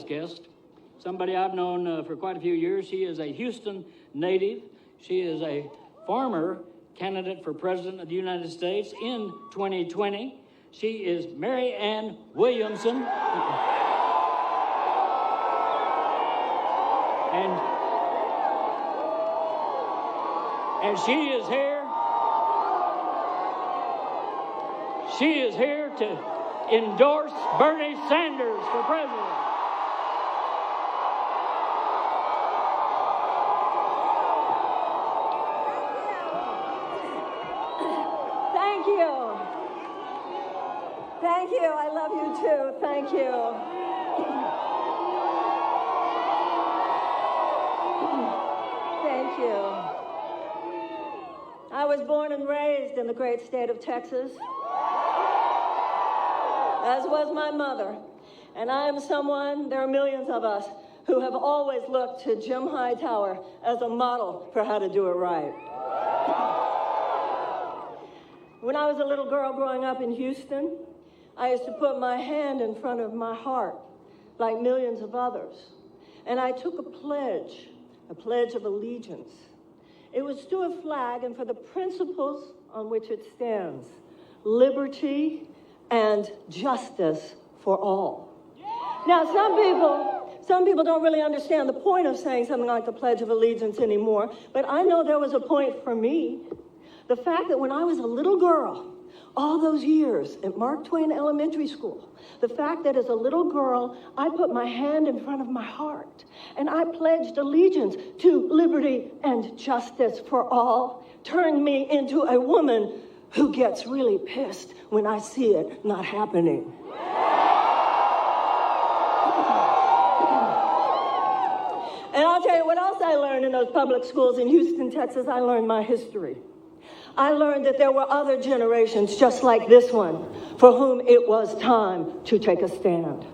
guest, somebody I've known for quite a few years. She is a Houston native. She is a farmer candidate for President of the United States in 2020. She is Mary Ann Williamson. And she is here. She is here to endorse Bernie Sanders for president. Thank you. Thank you. I love you too. Thank you. Thank you. I was born and raised in the great state of Texas, as was my mother. And I am someone, there are millions of us, who have always looked to Jim Hightower as a model for how to do it right. When I was a little girl growing up in Houston, I used to put my hand in front of my heart, like millions of others. And I took a pledge of allegiance. It was to a flag and for the principles on which it stands: liberty and justice for all. Now, some people don't really understand the point of saying something like the Pledge of Allegiance anymore, but I know there was a point for me. The fact that when I was a little girl, all those years at Mark Twain Elementary School, the fact that as a little girl, I put my hand in front of my heart and I pledged allegiance to liberty and justice for all turned me into a woman who gets really pissed when I see it not happening. And I'll tell you what else I learned in those public schools in Houston, Texas. I learned my history. I learned that there were other generations just like this one for whom it was time to take a stand.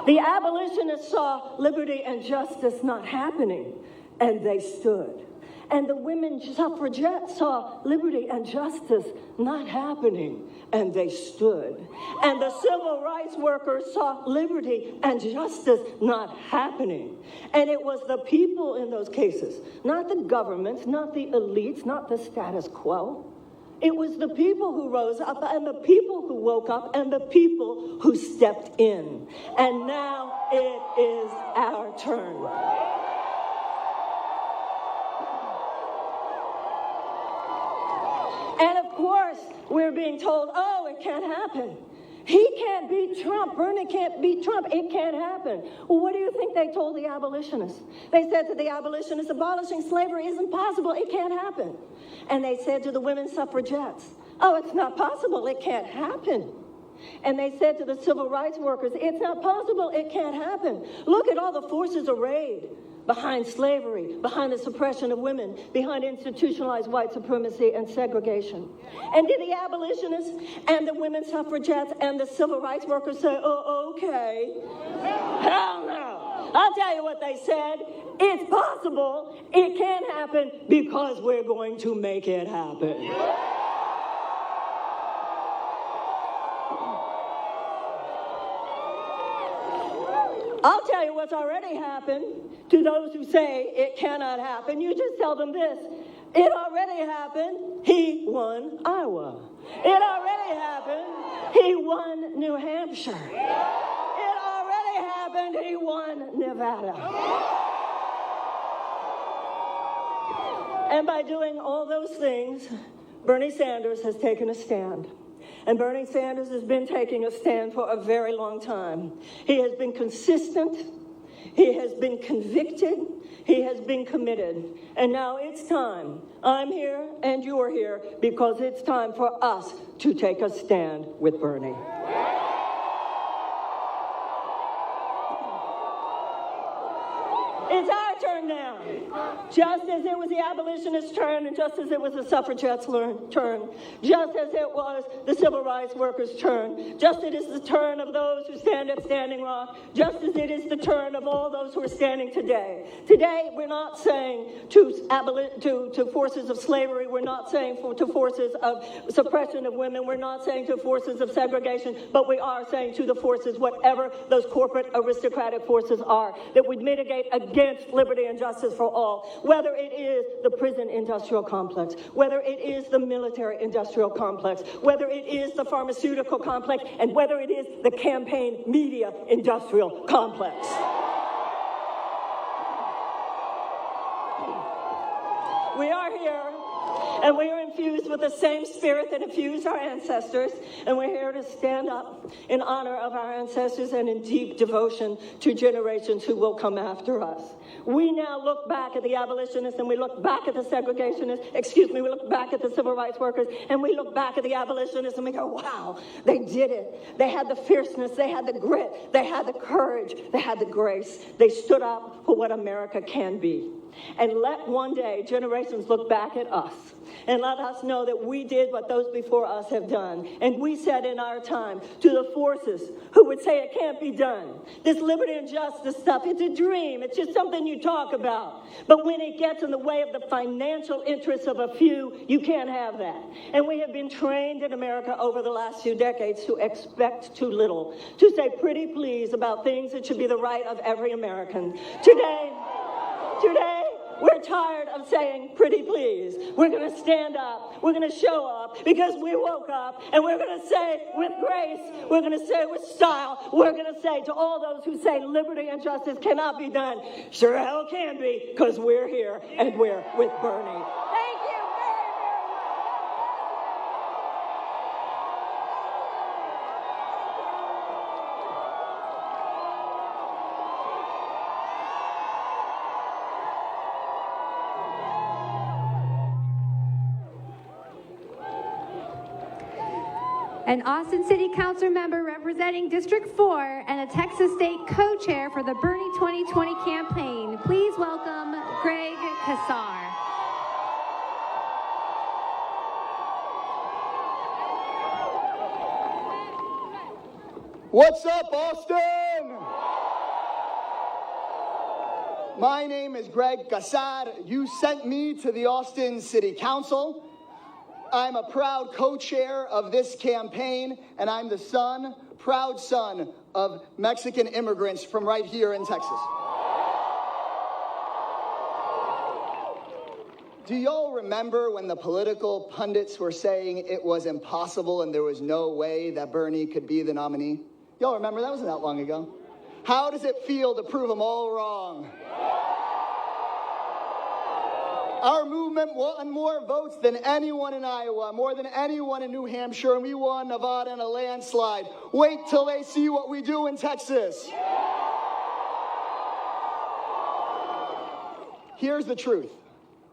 The abolitionists saw liberty and justice not happening, and they stood. And the women suffragettes saw liberty and justice not happening, and they stood. And the civil rights workers saw liberty and justice not happening. And it was the people in those cases, not the governments, not the elites, not the status quo. It was the people who rose up and the people who woke up and the people who stepped in. And now it is our turn. And of course, we're being told, oh, it can't happen. He can't beat Trump. Bernie can't beat Trump. It can't happen. Well, what do you think they told the abolitionists? They said to the abolitionists, abolishing slavery isn't possible. It can't happen. And they said to the women suffragettes, oh, it's not possible. It can't happen. And they said to the civil rights workers, it's not possible. It can't happen. Look at all the forces arrayed behind slavery, behind the suppression of women, behind institutionalized white supremacy and segregation. And did the abolitionists and the women suffragettes and the civil rights workers say, oh, okay? Hell no. I'll tell you what they said. It's possible. It can happen because we're going to make it happen. I'll tell you what's already happened to those who say it cannot happen. You just tell them this. It already happened. He won Iowa. It already happened. He won New Hampshire. It already happened. He won Nevada. And by doing all those things, Bernie Sanders has taken a stand. And Bernie Sanders has been taking a stand for a very long time. He has been consistent. He has been convicted. He has been committed. And now it's time. I'm here and you're here because it's time for us to take a stand with Bernie. It's our turn now. Just as it was the abolitionists' turn, and just as it was the suffragettes' turn, just as it was the civil rights workers' turn, just as it is the turn of those who stand at Standing Rock, just as it is the turn of all those who are standing today. Today, we're not saying to forces of slavery, we're not saying to forces of suppression of women, we're not saying to forces of segregation, but we are saying to the forces, whatever those corporate aristocratic forces are, that would mitigate against liberty and justice for all. Whether it is the prison industrial complex, whether it is the military industrial complex, whether it is the pharmaceutical complex, and whether it is the campaign media industrial complex. We are here, and we are infused with the same spirit that infused our ancestors, and we're here to stand up in honor of our ancestors and in deep devotion to generations who will come after us. We now look back at the abolitionists, and we look back at the segregationists, we look back at the civil rights workers, and we look back at the abolitionists, and we go, wow, they did it. They had the fierceness, they had the grit, they had the courage, they had the grace. They stood up for what America can be. And let one day generations look back at us and let us know that we did what those before us have done. And we said in our time to the forces who would say it can't be done, this liberty and justice stuff, it's a dream. It's just something you talk about. But when it gets in the way of the financial interests of a few, you can't have that. And we have been trained in America over the last few decades to expect too little, to say pretty please about things that should be the right of every American. Today, we're tired of saying pretty please. We're going to stand up. We're going to show up because we woke up, and we're going to say with grace, we're going to say with style, we're going to say to all those who say liberty and justice cannot be done, sure hell can be, because we're here and we're with Bernie. Thank you very, very much. An Austin City Council member representing District 4 and a Texas State co-chair for the Bernie 2020 campaign. Please welcome Greg Kassar. What's up, Austin? My name is Greg Kassar. You sent me to the Austin City Council. I'm a proud co-chair of this campaign, and I'm the proud son of Mexican immigrants from right here in Texas. Do y'all remember when the political pundits were saying it was impossible and there was no way that Bernie could be the nominee? Y'all remember? That wasn't that long ago. How does it feel to prove them all wrong? Our movement won more votes than anyone in Iowa, more than anyone in New Hampshire, and we won Nevada in a landslide. Wait till they see what we do in Texas. Here's the truth.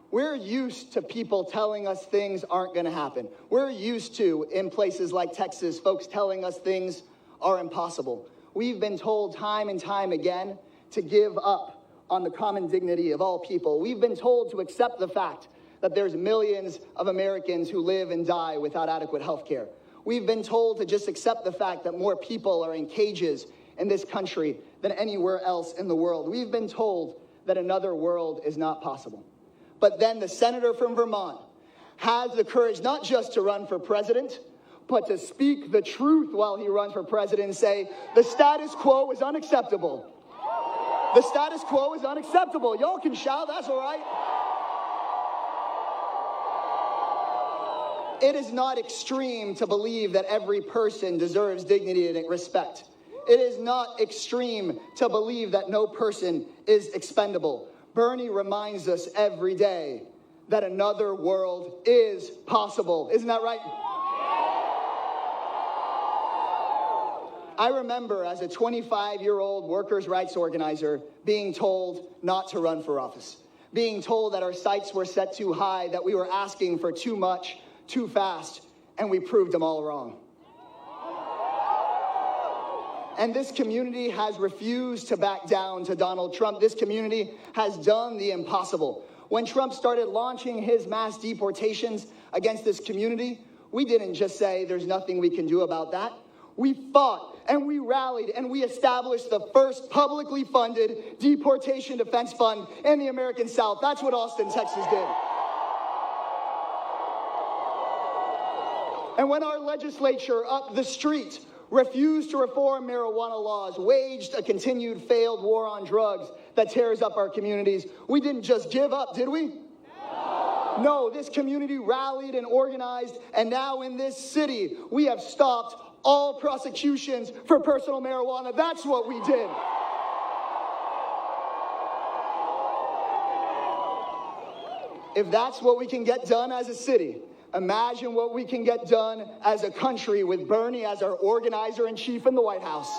We're used to people telling us things aren't going to happen. We're used to, in places like Texas, folks telling us things are impossible. We've been told time and time again to give up on the common dignity of all people. We've been told to accept the fact that there's millions of Americans who live and die without adequate health care. We've been told to just accept the fact that more people are in cages in this country than anywhere else in the world. We've been told that another world is not possible. But then the senator from Vermont has the courage not just to run for president, but to speak the truth while he runs for president and say, the status quo is unacceptable. The status quo is unacceptable. Y'all can shout, that's all right. It is not extreme to believe that every person deserves dignity and respect. It is not extreme to believe that no person is expendable. Bernie reminds us every day that another world is possible. Isn't that right? I remember as a 25-year-old workers' rights organizer being told not to run for office, being told that our sights were set too high, that we were asking for too much, too fast, and we proved them all wrong. And this community has refused to back down to Donald Trump. This community has done the impossible. When Trump started launching his mass deportations against this community, we didn't just say there's nothing we can do about that. We fought and we rallied and we established the first publicly funded deportation defense fund in the American South. That's what Austin, Texas did. And when our legislature up the street refused to reform marijuana laws, waged a continued failed war on drugs that tears up our communities, we didn't just give up, did we? No, this community rallied and organized, and now in this city, we have stopped all prosecutions for personal marijuana. That's what we did. If that's what we can get done as a city, imagine what we can get done as a country with Bernie as our organizer-in-chief in the White House.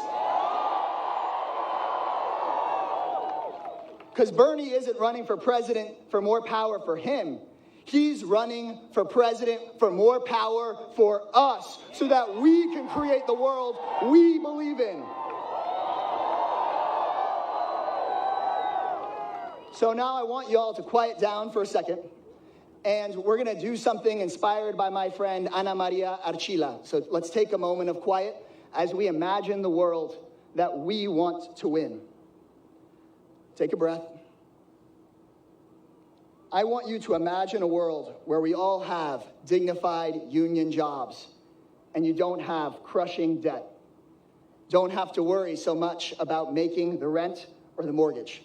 Because Bernie isn't running for president for more power for him. He's running for president for more power for us so that we can create the world we believe in. So now I want y'all to quiet down for a second, and we're going to do something inspired by my friend Ana Maria Archila. So let's take a moment of quiet as we imagine the world that we want to win. Take a breath. I want you to imagine a world where we all have dignified union jobs and you don't have crushing debt. Don't have to worry so much about making the rent or the mortgage.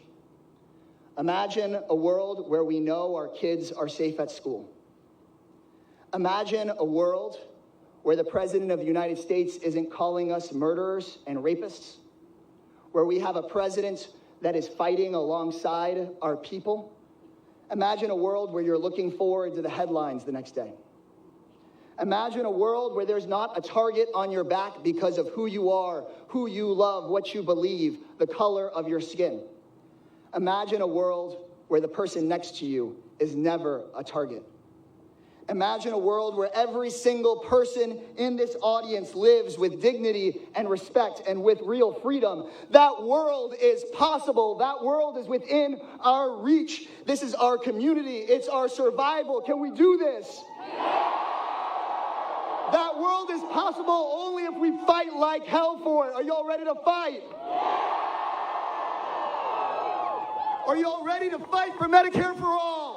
Imagine a world where we know our kids are safe at school. Imagine a world where the President of the United States isn't calling us murderers and rapists, where we have a president that is fighting alongside our people. Imagine a world where you're looking forward to the headlines the next day. Imagine a world where there's not a target on your back because of who you are, who you love, what you believe, the color of your skin. Imagine a world where the person next to you is never a target. Imagine a world where every single person in this audience lives with dignity and respect and with real freedom. That world is possible. That world is within our reach. This is our community. It's our survival. Can we do this? That world is possible only if we fight like hell for it. Are y'all ready to fight? Are y'all ready to fight for Medicare for all?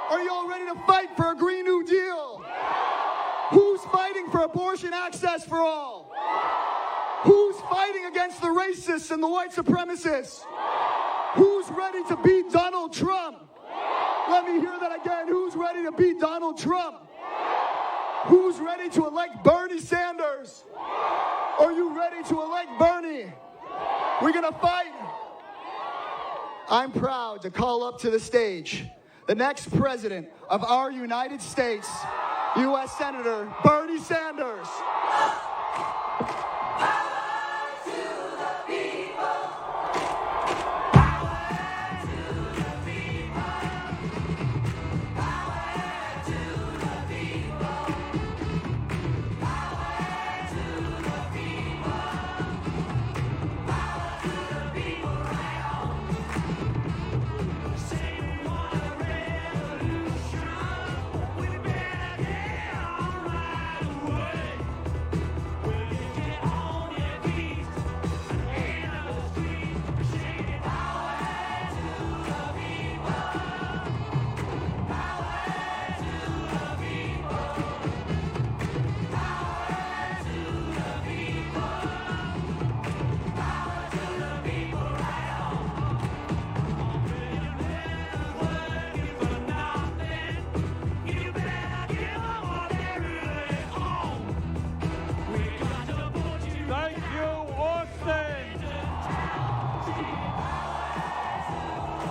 Are y'all ready to fight for a Green New Deal? Who's fighting for abortion access for all? Who's fighting against the racists and the white supremacists? Who's ready to beat Donald Trump? Let me hear that again. Who's ready to beat Donald Trump? Who's ready to elect Bernie Sanders? Are you ready to elect Bernie? We're gonna fight. I'm proud to call up to the stage the next president of our United States, U.S. Senator Bernie Sanders.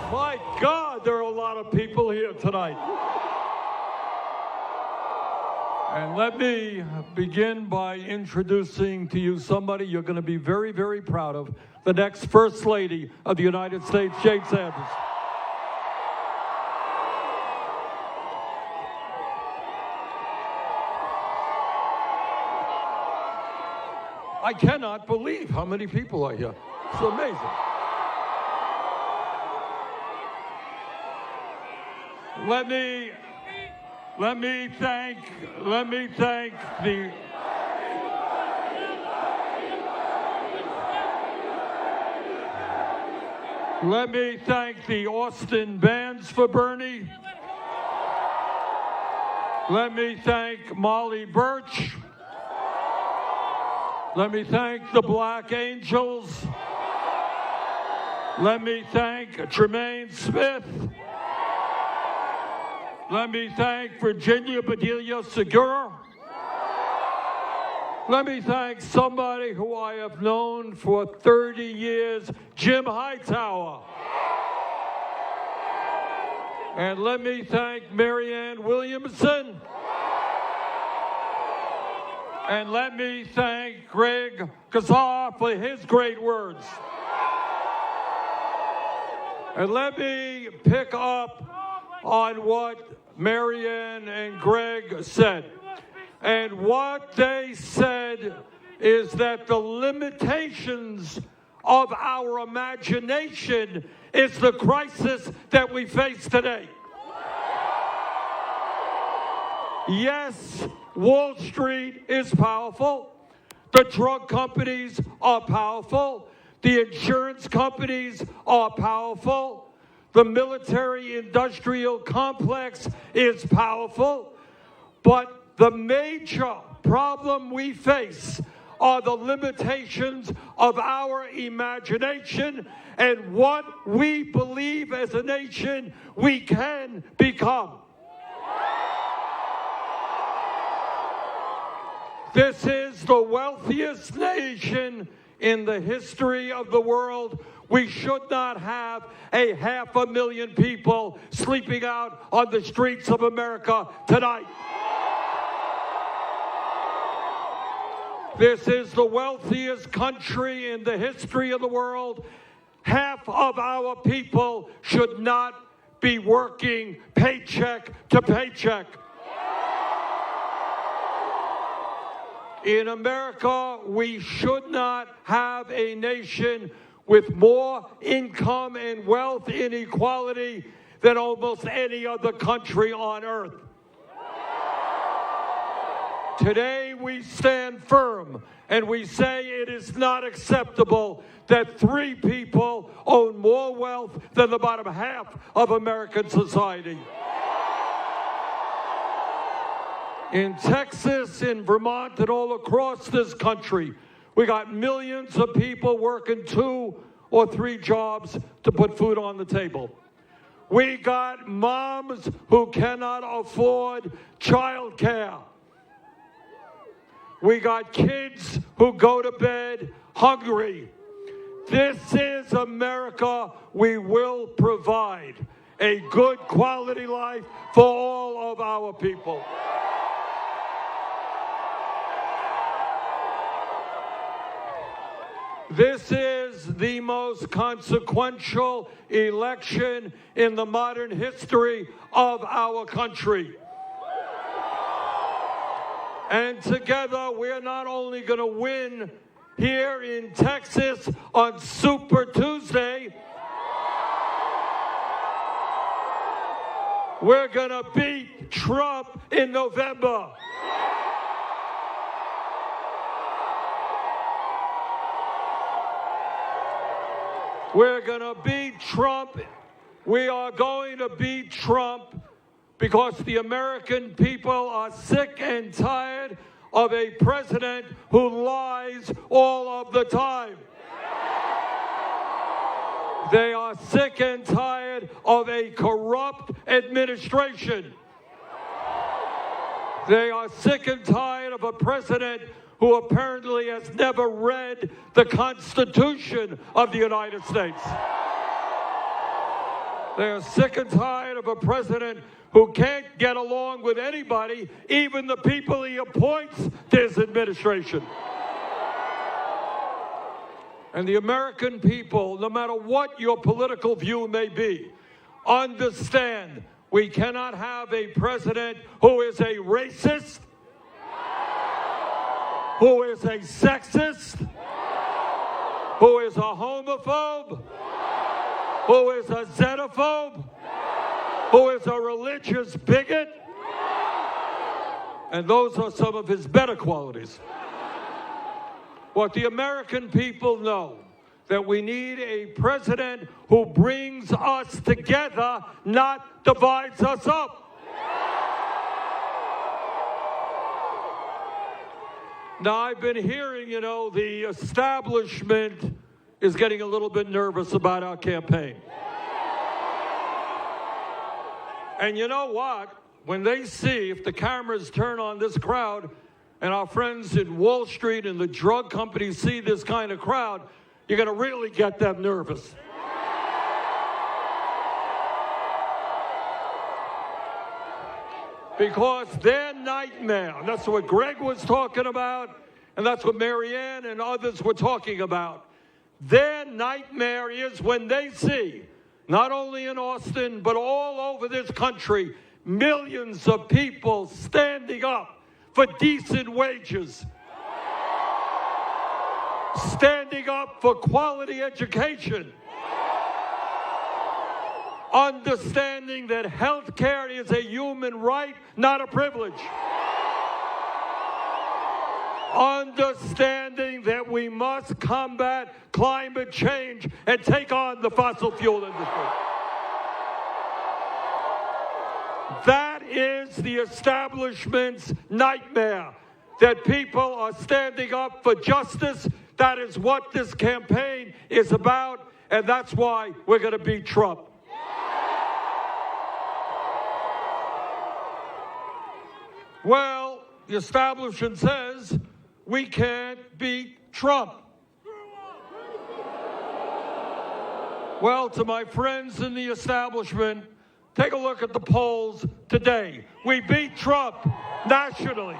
My God, there are a lot of people here tonight. And let me begin by introducing to you somebody you're going to be very, very proud of, the next First Lady of the United States, Jane Sanders. I cannot believe how many people are here. It's amazing. Let me thank the Let me thank the Austin Bands for Bernie. Let me thank Molly Birch. Let me thank the Black Angels. Let me thank Tremaine Smith. Let me thank Virginia Bedelia Segura. Let me thank somebody who I have known for 30 years, Jim Hightower. And let me thank Marianne Williamson. And let me thank Greg Kazar for his great words. And let me pick up on what Marianne and Greg said. And what they said is that the limitations of our imagination is the crisis that we face today. Yes, Wall Street is powerful. The drug companies are powerful. The insurance companies are powerful. The military-industrial complex is powerful. But the major problem we face are the limitations of our imagination and what we believe as a nation we can become. This is the wealthiest nation in the history of the world. We should not have 500,000 people sleeping out on the streets of America tonight. This is the wealthiest country in the history of the world. Half of our people should not be working paycheck to paycheck. In America, we should not have a nation with more income and wealth inequality than almost any other country on earth. Today we stand firm and we say it is not acceptable that 3 people own more wealth than the bottom half of American society. In Texas, in Vermont, and all across this country, we got millions of people working 2 or 3 jobs to put food on the table. We got moms who cannot afford child care. We got kids who go to bed hungry. This is America. We will provide a good quality life for all of our people. This is the most consequential election in the modern history of our country. And together, we're not only going to win here in Texas on Super Tuesday, we're going to beat Trump in November. We're going to beat Trump. We are going to beat Trump because the American people are sick and tired of a president who lies all of the time. They are sick and tired of a corrupt administration. They are sick and tired of a president who apparently has never read the Constitution of the United States. They are sick and tired of a president who can't get along with anybody, even the people he appoints to his administration. And the American people, no matter what your political view may be, understand we cannot have a president who is a racist, who is a sexist, who is a homophobe, who is a xenophobe, who is a religious bigot. And those are some of his better qualities. What the American people know, that we need a president who brings us together, not divides us up. Now, I've been hearing, the establishment is getting a little bit nervous about our campaign. And you know what? When they see, if the cameras turn on this crowd, and our friends in Wall Street and the drug companies see this kind of crowd, you're going to really get them nervous. Because their nightmare, and that's what Greg was talking about, and that's what Marianne and others were talking about. Their nightmare is when they see, not only in Austin, but all over this country, millions of people standing up for decent wages, standing up for quality education, understanding that health care is a human right, not a privilege. Understanding that we must combat climate change and take on the fossil fuel industry. That is the establishment's nightmare, that people are standing up for justice. That is what this campaign is about, and that's why we're going to beat Trump. Well, the establishment says we can't beat Trump. Well, to my friends in the establishment, take a look at the polls today. We beat Trump nationally.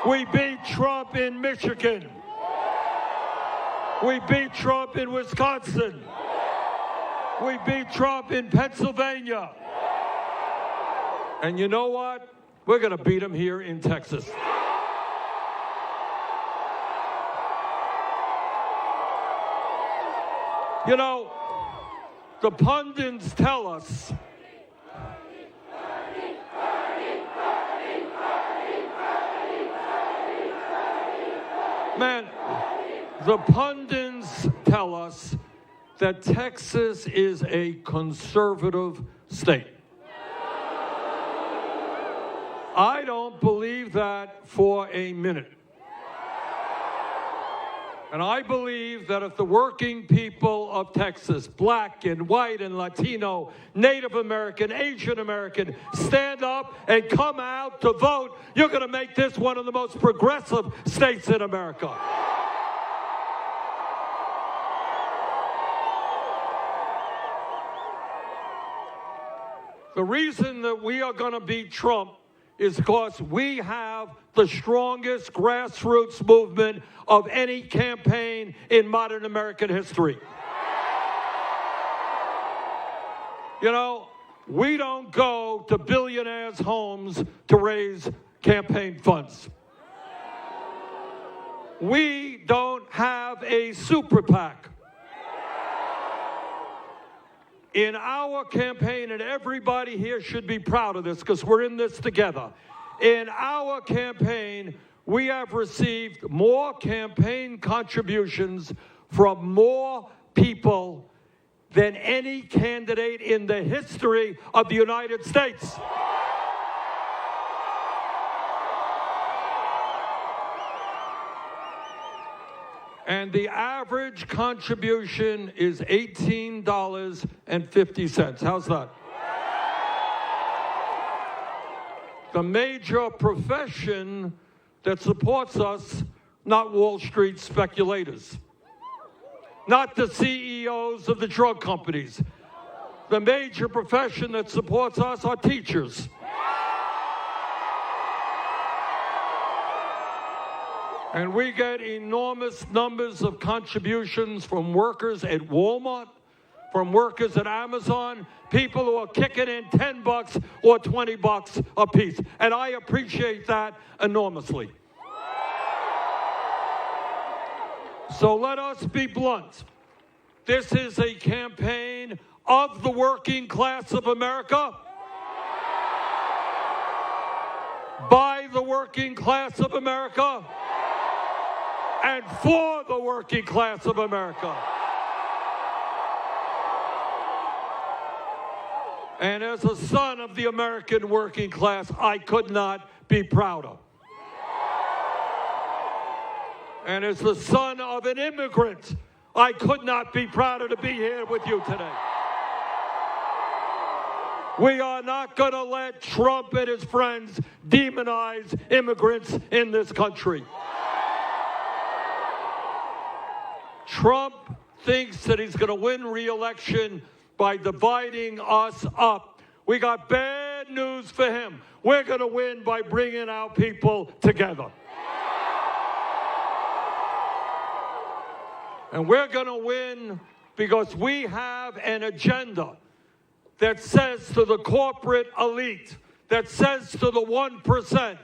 We beat Trump in Michigan. We beat Trump in Wisconsin. We beat Trump in Pennsylvania. And you know what? We're going to beat him here in Texas. The pundits tell us the pundits tell us that Texas is a conservative state. I don't believe that for a minute. And I believe that if the working people of Texas, black and white and Latino, Native American, Asian American, stand up and come out to vote, you're going to make this one of the most progressive states in America. The reason that we are going to beat Trump is because we have the strongest grassroots movement of any campaign in modern American history. We don't go to billionaires' homes to raise campaign funds. We don't have a super PAC. In our campaign, and everybody here should be proud of this because we're in this together. In our campaign, we have received more campaign contributions from more people than any candidate in the history of the United States. And the average contribution is $18.50. How's that? The major profession that supports us, not Wall Street speculators, not the CEOs of the drug companies. The major profession that supports us are teachers. And we get enormous numbers of contributions from workers at Walmart, from workers at Amazon, people who are kicking in $10 or $20 a piece. And I appreciate that enormously. So let us be blunt. This is a campaign of the working class of America, by the working class of America, and for the working class of America. And as a son of the American working class, I could not be prouder. And as the son of an immigrant, I could not be prouder to be here with you today. We are not going to let Trump and his friends demonize immigrants in this country. Trump thinks that he's going to win re-election by dividing us up. We got bad news for him. We're going to win by bringing our people together. And we're going to win because we have an agenda that says to the corporate elite, that says to the 1%,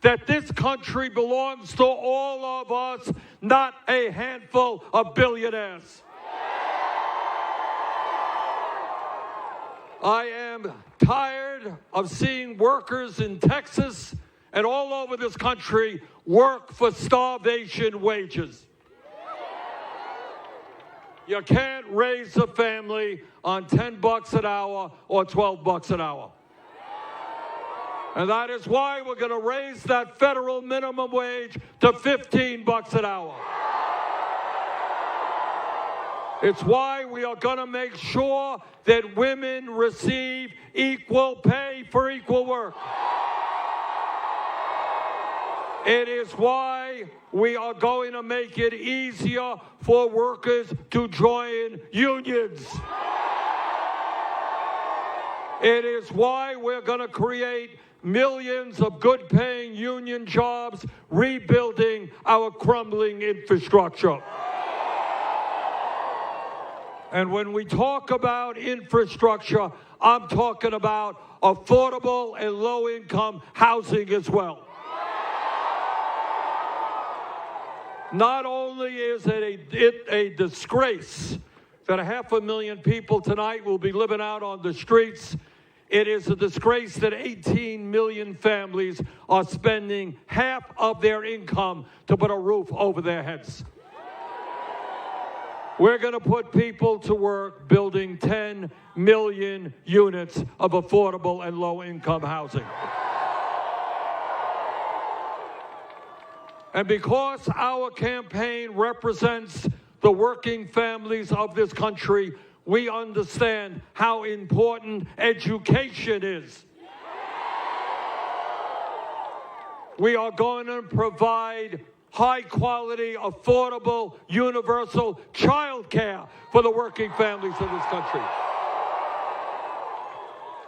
that this country belongs to all of us, not a handful of billionaires. I am tired of seeing workers in Texas and all over this country work for starvation wages. You can't raise a family on $10 an hour or $12 an hour. And that is why we're going to raise that federal minimum wage to $15 an hour. It's why we are going to make sure that women receive equal pay for equal work. It is why we are going to make it easier for workers to join unions. It is why we're going to create millions of good-paying union jobs, rebuilding our crumbling infrastructure. And when we talk about infrastructure, I'm talking about affordable and low-income housing as well. Not only is it a disgrace that 500,000 people tonight will be living out on the streets, it is a disgrace that 18 million families are spending half of their income to put a roof over their heads. We're going to put people to work building 10 million units of affordable and low-income housing. And because our campaign represents the working families of this country, we understand how important education is. We are going to provide high-quality, affordable, universal child care for the working families of this country.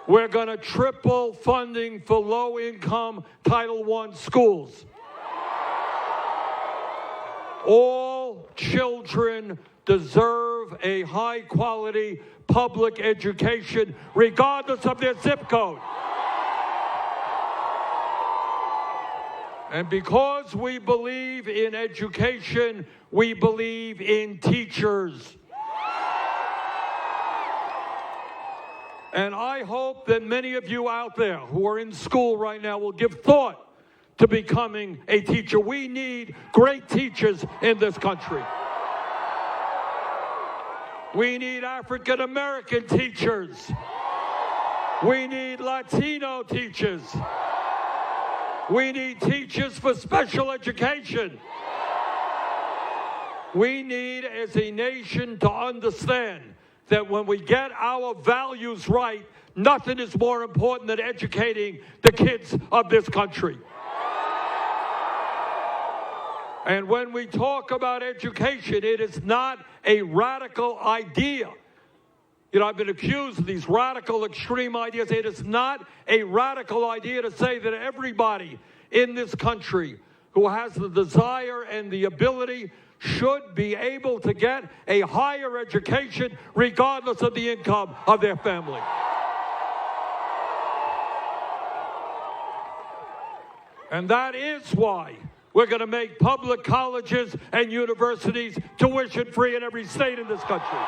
We're going to triple funding for low-income Title I schools. All children deserve a high-quality public education, regardless of their zip code. And because we believe in education, we believe in teachers. And I hope that many of you out there who are in school right now will give thought to becoming a teacher. We need great teachers in this country. We need African American teachers. We need Latino teachers. We need teachers for special education. We need, as a nation, to understand that when we get our values right, nothing is more important than educating the kids of this country. And when we talk about education, it is not a radical idea. You know, I've been accused of these radical, extreme ideas. It is not a radical idea to say that everybody in this country who has the desire and the ability should be able to get a higher education regardless of the income of their family. And that is why we're going to make public colleges and universities tuition-free in every state in this country.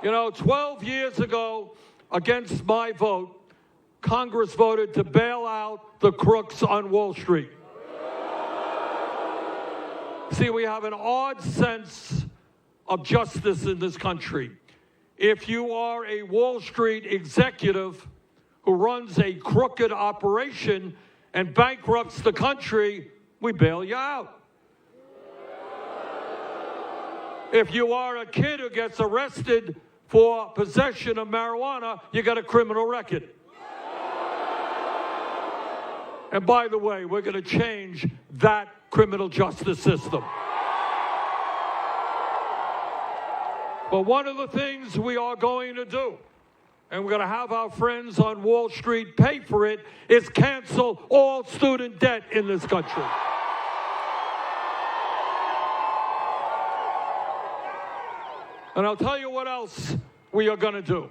You know, 12 years ago, against my vote, Congress voted to bail out the crooks on Wall Street. See, we have an odd sense of justice in this country. If you are a Wall Street executive who runs a crooked operation and bankrupts the country, we bail you out. If you are a kid who gets arrested for possession of marijuana, you got a criminal record. And by the way, we're going to change that criminal justice system. But one of the things we are going to do, and we're going to have our friends on Wall Street pay for it, is cancel all student debt in this country. And I'll tell you what else we are going to do.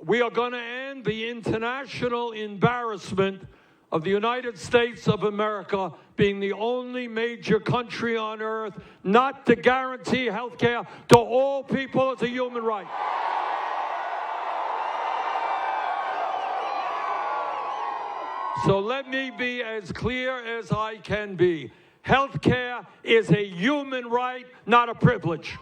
We are going to end the international embarrassment of the United States of America being the only major country on earth not to guarantee health care to all people as a human right. So let me be as clear as I can be. Health care is a human right, not a privilege.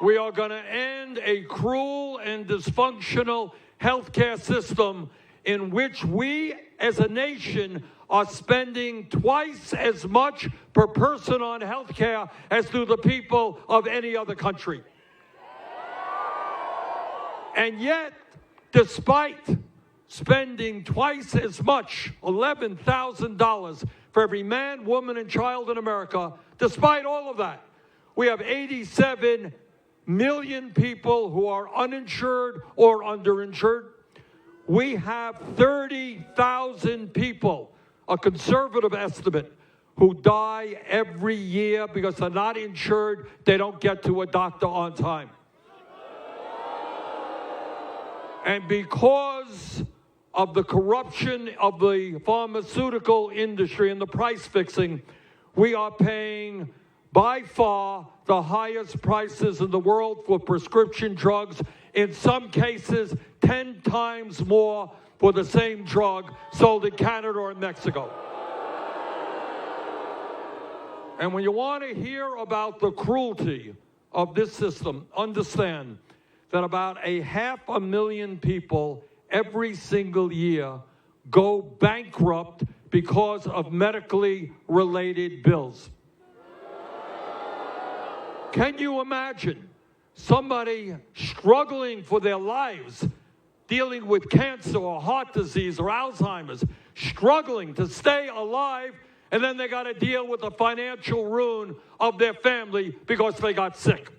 We are going to end a cruel and dysfunctional healthcare system in which we as a nation are spending twice as much per person on healthcare as do the people of any other country. And yet, despite spending twice as much, $11,000 for every man, woman, and child in America, despite all of that, we have 87 million people who are uninsured or underinsured. We have 30,000 people, a conservative estimate, who die every year because they're not insured, they don't get to a doctor on time. And because of the corruption of the pharmaceutical industry and the price fixing, we are paying by far the highest prices in the world for prescription drugs, in some cases 10 times more for the same drug sold in Canada or in Mexico. And when you want to hear about the cruelty of this system, understand that about 500,000 people every single year go bankrupt because of medically related bills. Can you imagine somebody struggling for their lives, dealing with cancer or heart disease or Alzheimer's, struggling to stay alive, and then they got to deal with the financial ruin of their family because they got sick?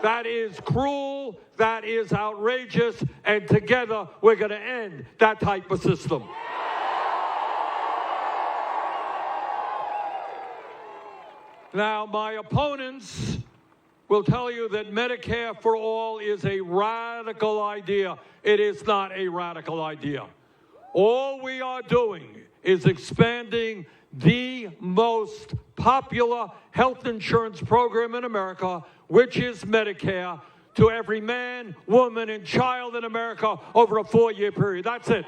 That is cruel, that is outrageous, and together we're going to end that type of system. Now, my opponents will tell you that Medicare for all is a radical idea. It is not a radical idea. All we are doing is expanding the most popular health insurance program in America, which is Medicare, to every man, woman, and child in America over a 4-year period. That's it.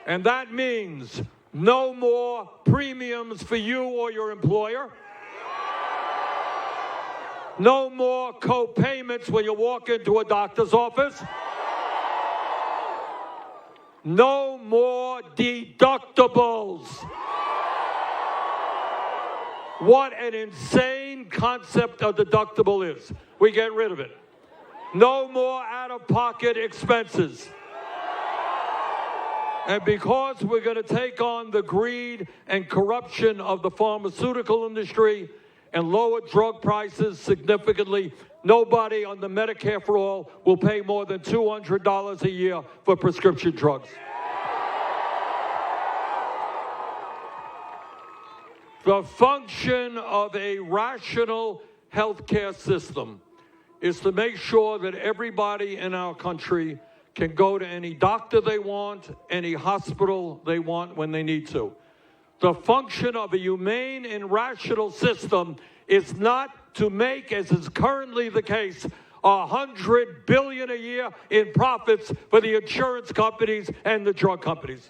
And that means no more premiums for you or your employer. No more co-payments when you walk into a doctor's office. No more deductibles. What an insane concept a deductible is. We get rid of it. No more out-of-pocket expenses. And because we're going to take on the greed and corruption of the pharmaceutical industry and lower drug prices significantly, nobody on the Medicare for All will pay more than $200 a year for prescription drugs. The function of a rational healthcare system is to make sure that everybody in our country can go to any doctor they want, any hospital they want when they need to. The function of a humane and rational system is not to make, as is currently the case, $100 billion a year in profits for the insurance companies and the drug companies.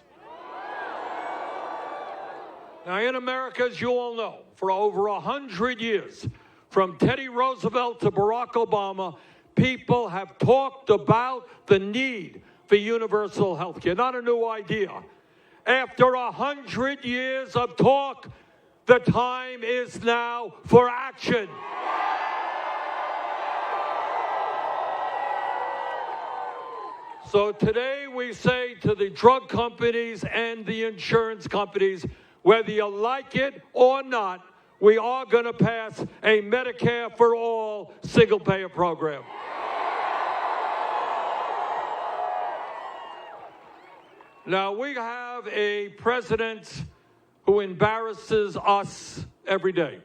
Now, in America, as you all know, for over 100 years, from Teddy Roosevelt to Barack Obama, people have talked about the need for universal health care. Not a new idea. After 100 years of talk, the time is now for action. So today we say to the drug companies and the insurance companies, whether you like it or not, we are going to pass a Medicare for all single-payer program. Now, we have a president who embarrasses us every day.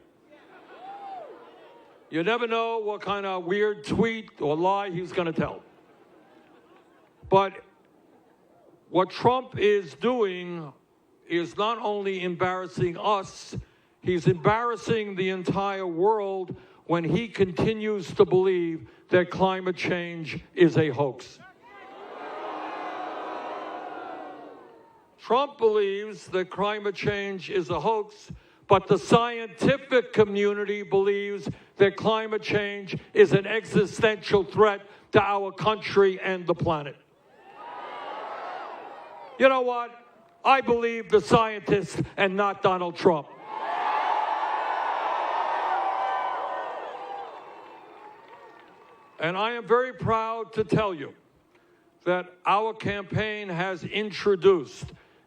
You never know what kind of weird tweet or lie he's going to tell. But what Trump is doing is not only embarrassing us, he's embarrassing the entire world when he continues to believe that climate change is a hoax. Trump believes that climate change is a hoax, but the scientific community believes that climate change is an existential threat to our country and the planet. You know what? I believe the scientists and not Donald Trump. And I am very proud to tell you that our campaign has introduced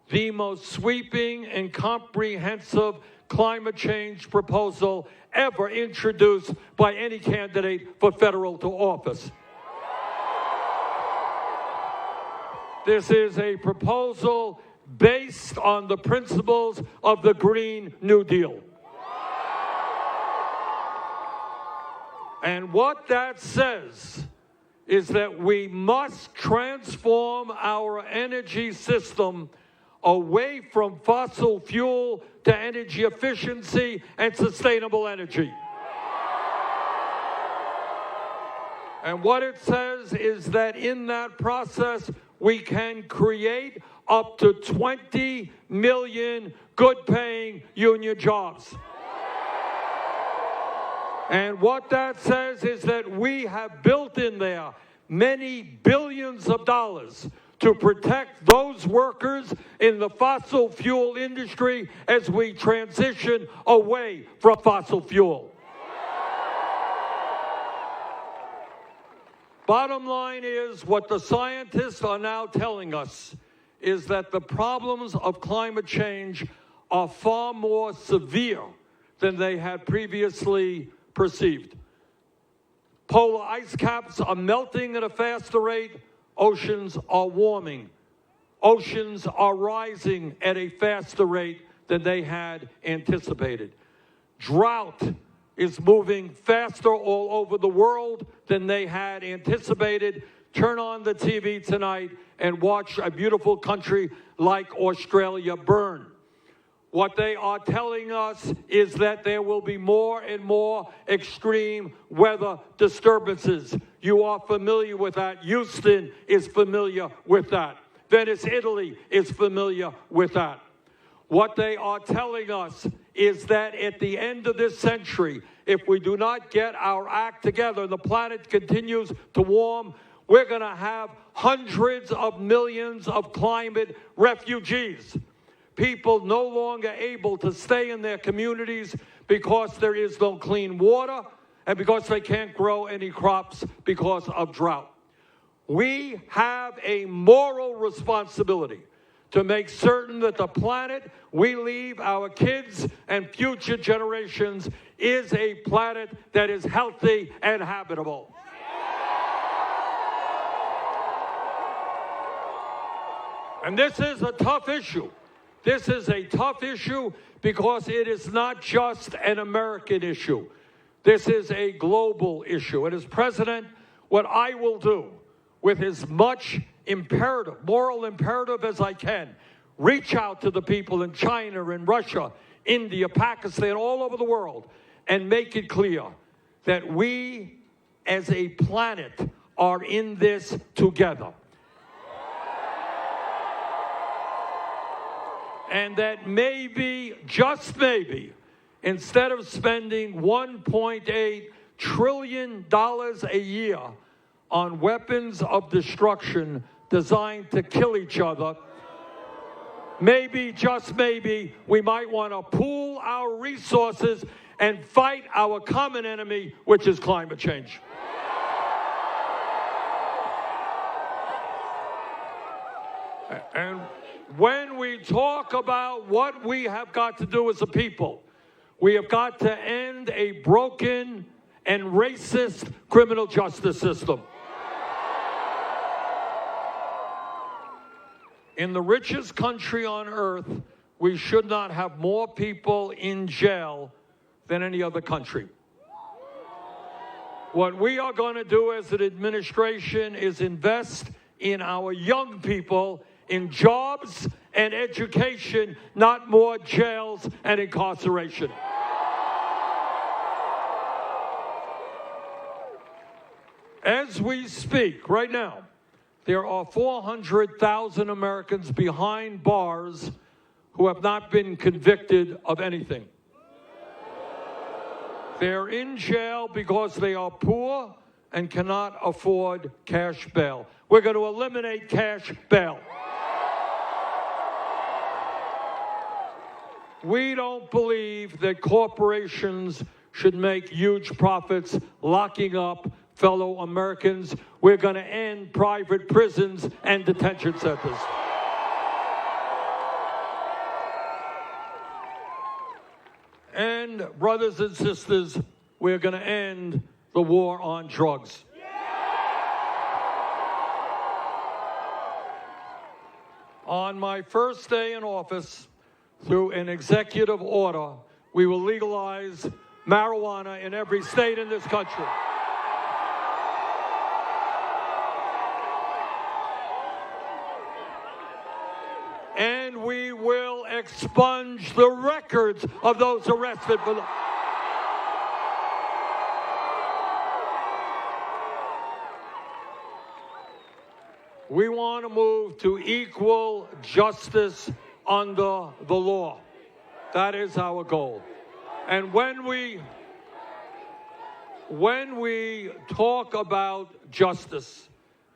the most sweeping and comprehensive climate change proposal ever introduced by any candidate for federal to office. This is a proposal based on the principles of the Green New Deal. And what that says is that we must transform our energy system away from fossil fuel to energy efficiency and sustainable energy. And what it says is that in that process, we can create up to 20 million good-paying union jobs. And what that says is that we have built in there many billions of dollars to protect those workers in the fossil fuel industry as we transition away from fossil fuel. Bottom line is, what the scientists are now telling us is that the problems of climate change are far more severe than they had previously perceived. Polar ice caps are melting at a faster rate. Oceans are warming. Oceans are rising at a faster rate than they had anticipated. Drought is moving faster all over the world than they had anticipated. Turn on the TV tonight and watch a beautiful country like Australia burn. What they are telling us is that there will be more and more extreme weather disturbances. You are familiar with that. Houston is familiar with that. Venice, Italy is familiar with that. What they are telling us is that at the end of this century, if we do not get our act together and the planet continues to warm, we're going to have hundreds of millions of climate refugees. People no longer able to stay in their communities because there is no clean water and because they can't grow any crops because of drought. We have a moral responsibility to make certain that the planet we leave our kids and future generations is a planet that is healthy and habitable. And this is a tough issue. This is a tough issue because it is not just an American issue. This is a global issue. And as president, what I will do with as much imperative, moral imperative as I can. Reach out to the people in China and Russia, India, Pakistan, all over the world, and make it clear that we as a planet are in this together. And that maybe, just maybe, instead of spending $1.8 trillion a year on weapons of destruction designed to kill each other, maybe, just maybe, we might want to pool our resources and fight our common enemy, which is climate change. And when we talk about what we have got to do as a people, we have got to end a broken and racist criminal justice system. In the richest country on earth, we should not have more people in jail than any other country. What we are going to do as an administration is invest in our young people, in jobs and education, not more jails and incarceration. As we speak right now, there are 400,000 Americans behind bars who have not been convicted of anything. They're in jail because they are poor and cannot afford cash bail. We're going to eliminate cash bail. We don't believe that corporations should make huge profits locking up fellow Americans. We're going to end private prisons and detention centers. And, brothers and sisters, we're going to end the war on drugs. On my first day in office, through an executive order, we will legalize marijuana in every state in this country. And we will expunge the records of those arrested for the... We want to move to equal justice under the law. That is our goal. And when we talk about justice,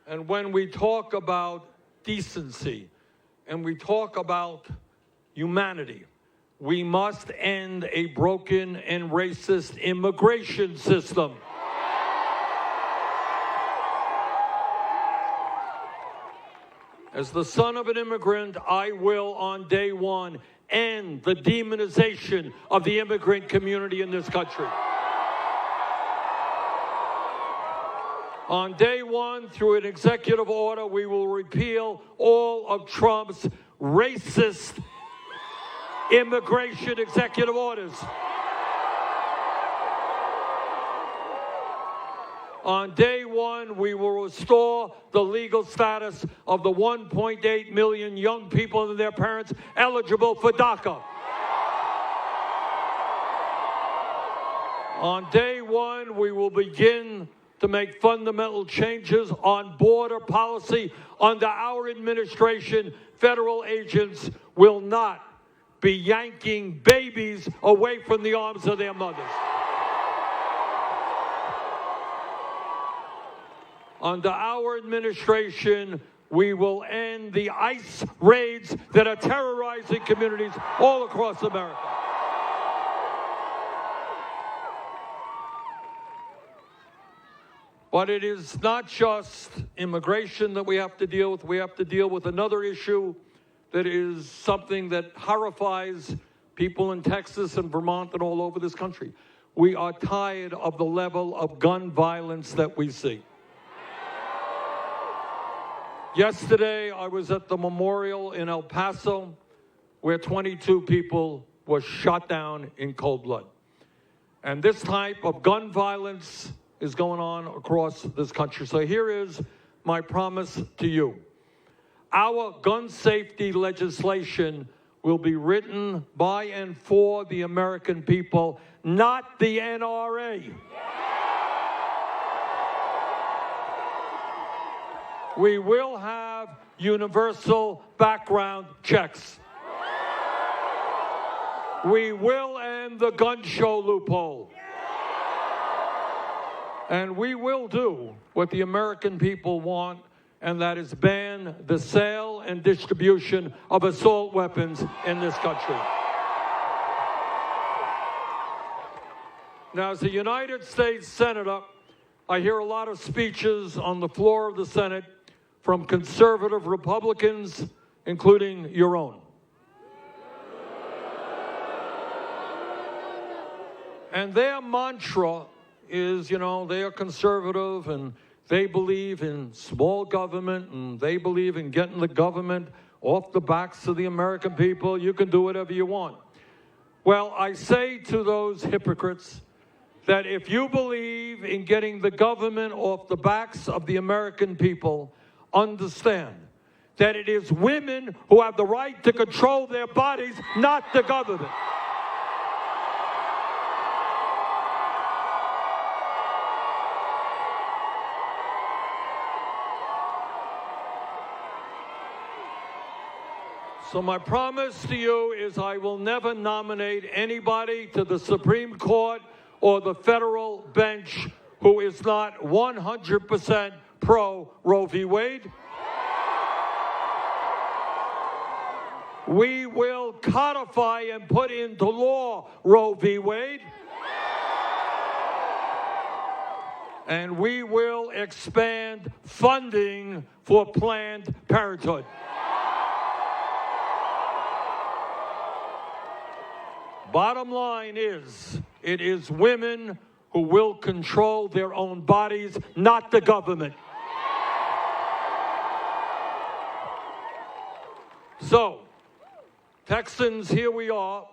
and when we talk about decency, and we talk about humanity, we must end a broken and racist immigration system. As the son of an immigrant, I will, on day one, end the demonization of the immigrant community in this country. On day one, through an executive order, we will repeal all of Trump's racist immigration executive orders. On day one, we will restore the legal status of the 1.8 million young people and their parents eligible for DACA. On day one, we will begin to make fundamental changes on border policy. Under our administration, federal agents will not be yanking babies away from the arms of their mothers. Under our administration, we will end the ICE raids that are terrorizing communities all across America. But it is not just immigration that we have to deal with. We have to deal with another issue that is something that horrifies people in Texas and Vermont and all over this country. We are tired of the level of gun violence that we see. Yesterday, I was at the memorial in El Paso where 22 people were shot down in cold blood. And this type of gun violence is going on across this country. So here is my promise to you. our gun safety legislation will be written by and for the American people, not the NRA. We will have universal background checks. We will end the gun show loophole. And we will do what the American people want, and that is ban the sale and distribution of assault weapons in this country. Now, as a United States Senator, I hear a lot of speeches on the floor of the Senate from conservative Republicans, including your own. And their mantra is, you know, they are conservative and they believe in small government and they believe in getting the government off the backs of the American people. You can do whatever you want. Well, I say to those hypocrites that if you believe in getting the government off the backs of the American people, understand that it is women who have the right to control their bodies, not the government. So my promise to you is I will never nominate anybody to the Supreme Court or the federal bench who is not 100% pro Roe v. Wade. We will codify and put into law Roe v. Wade. And we will expand funding for Planned Parenthood. Bottom line is, it is women who will control their own bodies, not the government. So, Texans, here we are.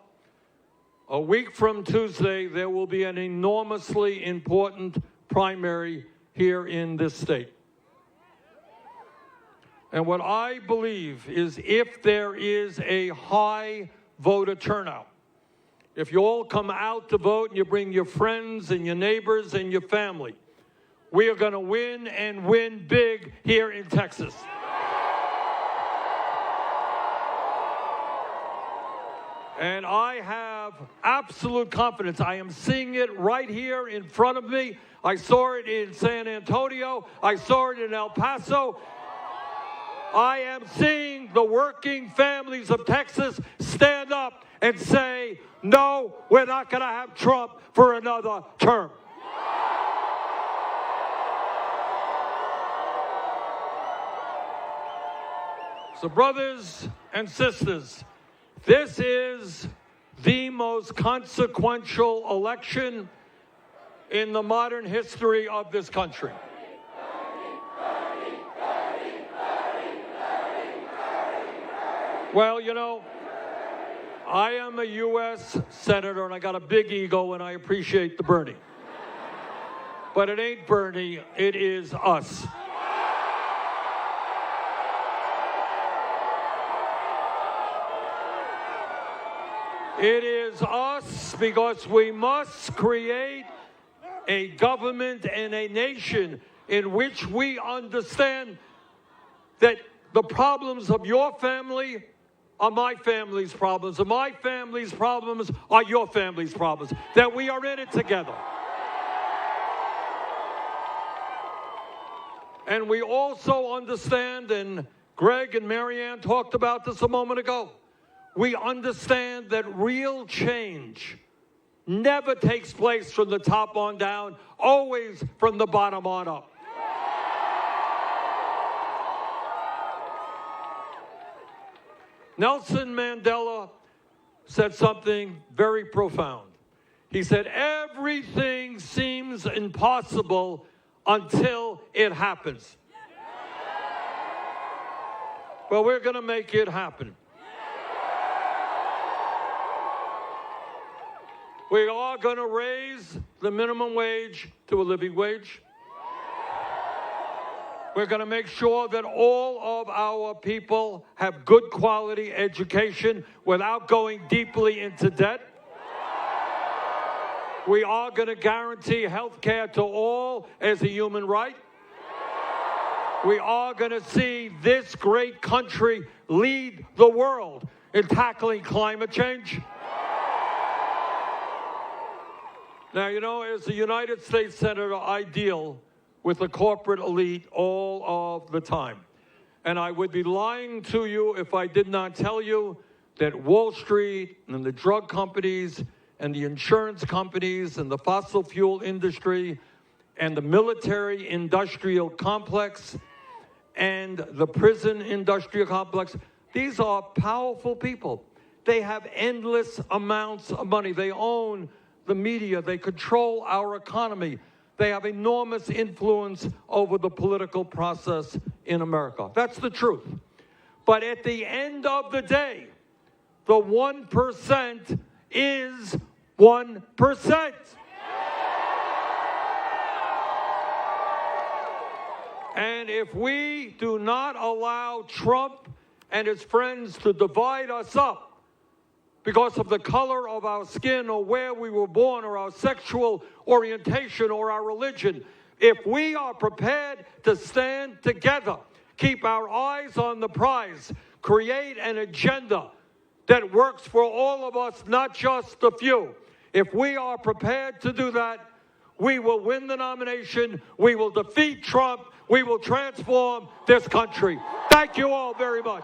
A week from Tuesday, there will be an enormously important primary here in this state. And what I believe is if there is a high voter turnout, if you all come out to vote and you bring your friends and your neighbors and your family, we are going to win and win big here in Texas. And I have absolute confidence. I am seeing it right here in front of me. I saw it in San Antonio. I saw it in El Paso. I am seeing the working families of Texas stand up and say, no, we're not going to have Trump for another term. So, brothers and sisters, this is the most consequential election in the modern history of this country. Well, you know, I am a U.S. Senator, and I got a big ego, and I appreciate the Bernie. But it ain't Bernie, it is us. It is us because we must create a government and a nation in which we understand that the problems of your family are my family's problems, and my family's problems are your family's problems, that we are in it together. And we also understand, and Greg and Marianne talked about this a moment ago, we understand that real change never takes place from the top on down, always from the bottom on up. Nelson Mandela said something very profound. He said, everything seems impossible until it happens. Well, we're going to make it happen. We are going to raise the minimum wage to a living wage. We're going to make sure that all of our people have good quality education without going deeply into debt. We are going to guarantee health care to all as a human right. We are going to see this great country lead the world in tackling climate change. Now, you know, as a United States Senator, I deal with the corporate elite all of the time. And I would be lying to you if I did not tell you that Wall Street and the drug companies and the insurance companies and the fossil fuel industry and the military industrial complex and the prison industrial complex, these are powerful people. They have endless amounts of money. They own the media. They control our economy. They have enormous influence over the political process in America. That's the truth. But at the end of the day, the 1% is 1%. And if we do not allow Trump and his friends to divide us up because of the color of our skin or where we were born or our sexual orientation or our religion, if we are prepared to stand together, keep our eyes on the prize, create an agenda that works for all of us, not just the few, if we are prepared to do that, we will win the nomination, we will defeat Trump, we will transform this country. Thank you all very much.